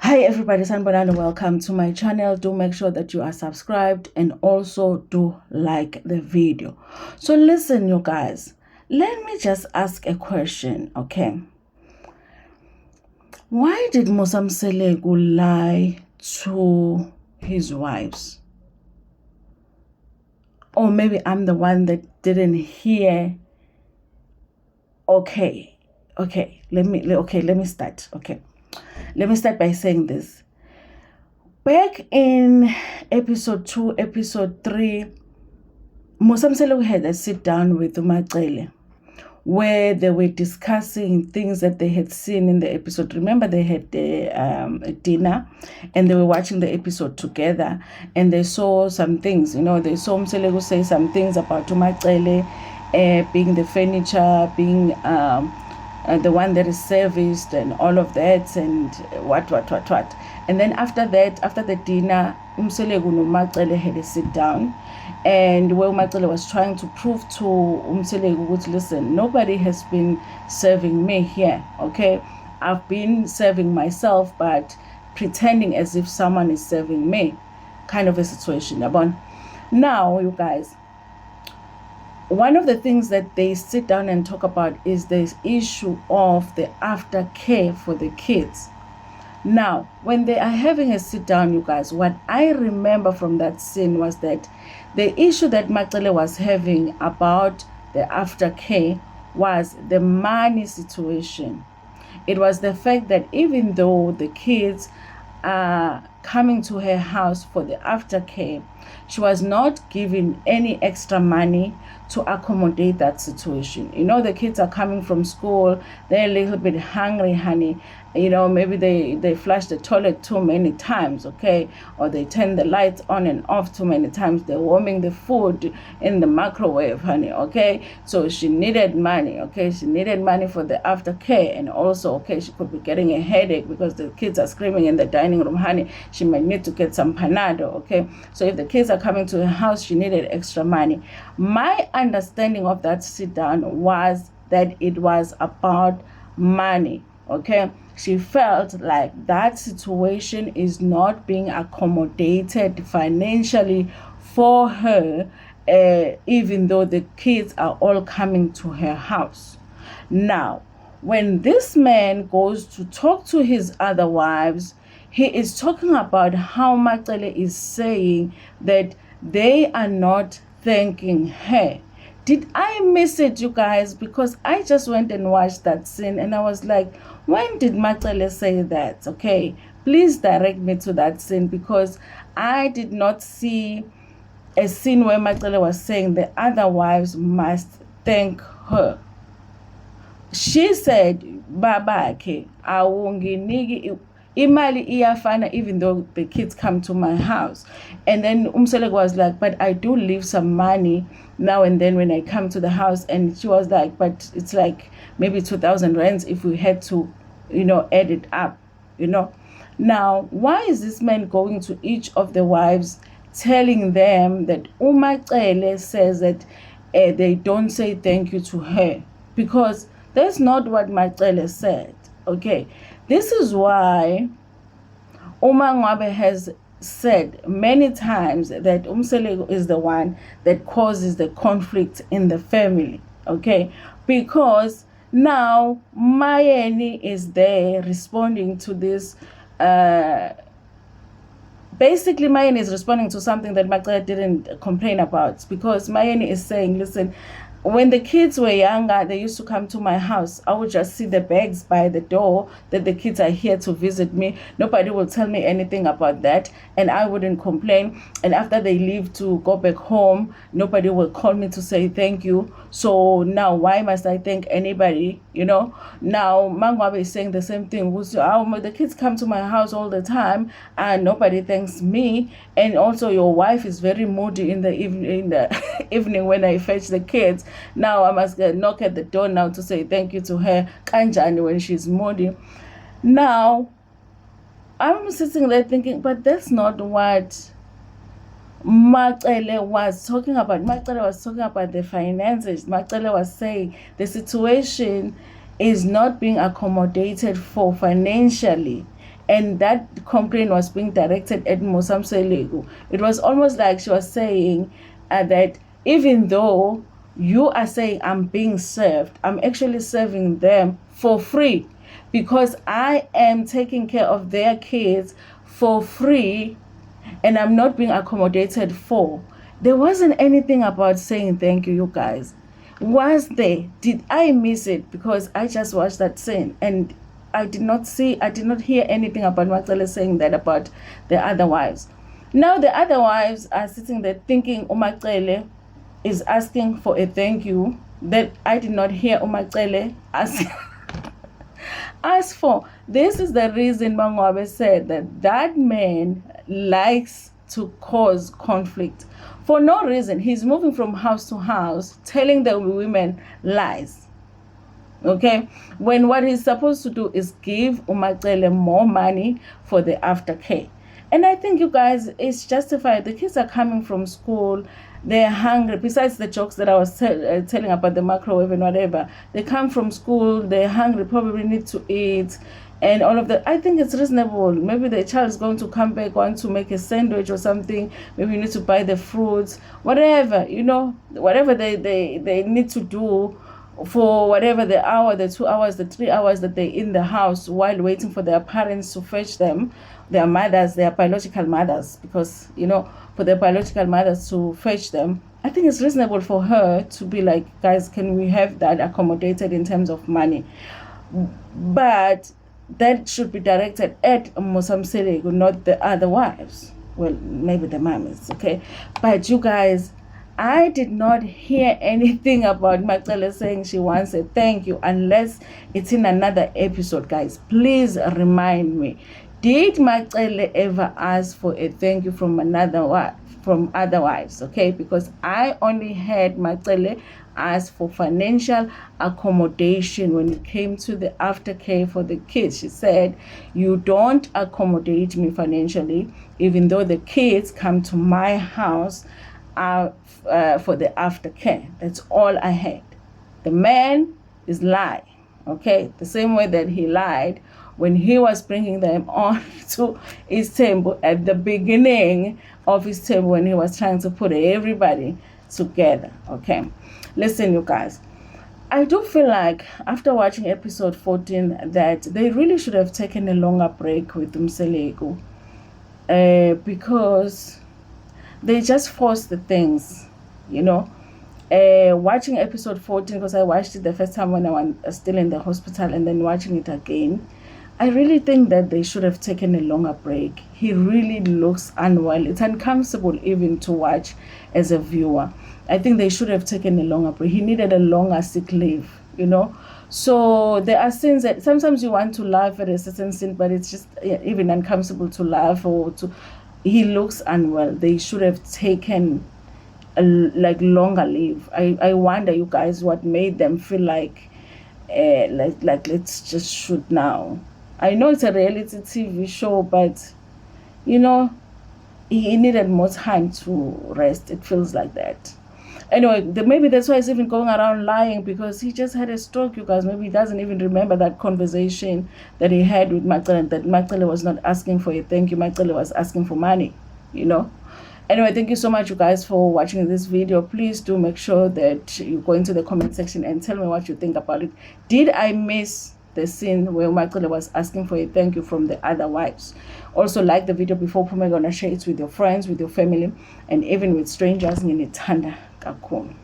Hi everybody, Sanbonani, welcome to my channel. Do make sure that you are subscribed and also do like the video. So listen, you guys, let me just ask a question, okay? Why did Musa lie to his wives? Or maybe I'm the one that didn't hear. Okay, let me start. Let me start by saying this. Back in episode 2, episode 3, Musa had a sit down with MaNgwabe where they were discussing things that they had seen in the episode. Remember, they had a dinner and they were watching the episode together and they saw some things. They saw Mselegu say some things about MaNgwabe being the furniture, being the one that is serviced and all of that and what. And then after that, after the dinner, Mselegu and MaNgwabe had a sit down, and where MaNgwabe was trying to prove to Mselegu, listen, nobody has been serving me here, okay? I've been serving myself, but pretending as if someone is serving me, kind of a situation. Now, you guys, one of the things that they sit down and talk about is this issue of the aftercare for the kids. Now, when they are having a sit down, you guys, what I remember from that scene was that the issue that MaNgwabe was having about the aftercare was the money situation. It was the fact that even though the kids are coming to her house for the aftercare, she was not given any extra money to accommodate that situation. The kids are coming from school, they're a little bit hungry, honey. Maybe they flush the toilet too many times, okay? Or they turn the lights on and off too many times. They're warming the food in the microwave, honey, okay? So she needed money, okay? She needed money for the aftercare, and also, okay, she could be getting a headache because the kids are screaming in the dining room, honey. She might need to get some Panado, okay? So if the kids are coming to her house, she needed extra money. My understanding of that sit down was that it was about money, okay? She felt like that situation is not being accommodated financially for her, even though the kids are all coming to her house. Now, when this man goes to talk to his other wives, he is talking about how MaNgwabe is saying that they are not thanking her. Did I miss it, you guys? Because I just went and watched that scene and I was like, when did MaNgwabe say that? Okay, please direct me to that scene, because I did not see a scene where MaNgwabe was saying the other wives must thank her. She said, babake, awunginiki imali iyafana even though the kids come to my house. And then Mselegu was like, but I do leave some money now and then when I come to the house. And she was like, but it's like maybe 2,000 rands if we had to, add it up, Now, why is this man going to each of the wives telling them that MaNgwabe says that they don't say thank you to her? Because that's not what MaNgwabe said, okay? This is why MaNgwabe has said many times that Mselegu is the one that causes the conflict in the family, okay? Because now Mayeni is there responding to this. Basically, Mayeni is responding to something that MaNgwabe didn't complain about, because Mayeni is saying, listen, when the kids were younger, they used to come to my house. I would just see the bags by the door that the kids are here to visit me. Nobody will tell me anything about that, and I wouldn't complain. And after they leave to go back home, nobody will call me to say thank you. So now why must I thank anybody? Now MaNgwabe is saying the same thing. The kids come to my house all the time and nobody thanks me. And also your wife is very moody in the evening when I fetch the kids. Now I must knock at the door now to say thank you to her kanjani when she's moody. Now I'm sitting there thinking, but that's not what MaNgwabe was talking about. MaNgwabe was talking about the finances. MaNgwabe was saying the situation is not being accommodated for financially. and that complaint was being directed at Musa. It was almost like she was saying that even though you are saying I'm being served, I'm actually serving them for free, because I am taking care of their kids for free and I'm not being accommodated for. There wasn't anything about saying thank you, you guys. Was there? Did I miss it? Because I just watched that scene and I did not hear anything about Macele saying that about the other wives. Now the other wives are sitting there thinking Umacele is asking for a thank you that I did not hear Umacele ask for. This is the reason MaNgwabe said that man likes to cause conflict for no reason. He's moving from house to house telling the women lies, okay, when what he's supposed to do is give Umacele more money for the aftercare. And I think, you guys, it's justified. The kids are coming from school, they're hungry. Besides the jokes that I was telling about the microwave and whatever, they come from school, they're hungry, probably need to eat and all of that. I think it's reasonable. Maybe the child is going to come back, want to make a sandwich or something. Maybe you need to buy the fruits, whatever, whatever they need to do for whatever the hour, the 2 hours, the 3 hours that they're in the house while waiting for their parents to fetch them, their mothers, their biological mothers, because, for their biological mothers to fetch them. I think it's reasonable for her to be like, guys, can we have that accommodated in terms of money? But that should be directed at Musa, not the other wives. Well, maybe the mom is, okay? But you guys, I did not hear anything about Macele saying she wants a thank you unless it's in another episode, guys. Please remind me. Did Macele ever ask for a thank you from from other wives? Okay, because I only heard Macele ask for financial accommodation when it came to the aftercare for the kids. She said, you don't accommodate me financially, even though the kids come to my house for the aftercare. That's all I had. The man is lying, okay? The same way that he lied when he was bringing them on to his table at the beginning of his table when he was trying to put everybody together, okay? Listen, you guys, I do feel like after watching episode 14 that they really should have taken a longer break with Mseleko, because they just force the things, watching episode 14, because I watched it the first time when I was still in the hospital, and then watching it again, I really think that they should have taken a longer break. He really looks unwell. It's uncomfortable even to watch as a viewer. I think they should have taken a longer break. He needed a longer sick leave, So there are scenes that sometimes you want to laugh at a certain scene, but it's just even uncomfortable to laugh or to. He looks unwell. They should have taken longer leave. I wonder, you guys, what made them feel like let's just shoot now. I know it's a reality TV show, but he needed more time to rest. It feels like that. Anyway, maybe that's why he's even going around lying, because he just had a stroke, you guys. Maybe he doesn't even remember that conversation that he had with Macele, that Macele was not asking for a thank you. Macele was asking for money, Anyway, thank you so much, you guys, for watching this video. Please do make sure that you go into the comment section and tell me what you think about it. Did I miss the scene where Macele was asking for a thank you from the other wives? Also, like the video before Pume, gonna share it with your friends, with your family, and even with strangers. Nginithanda kakhulu.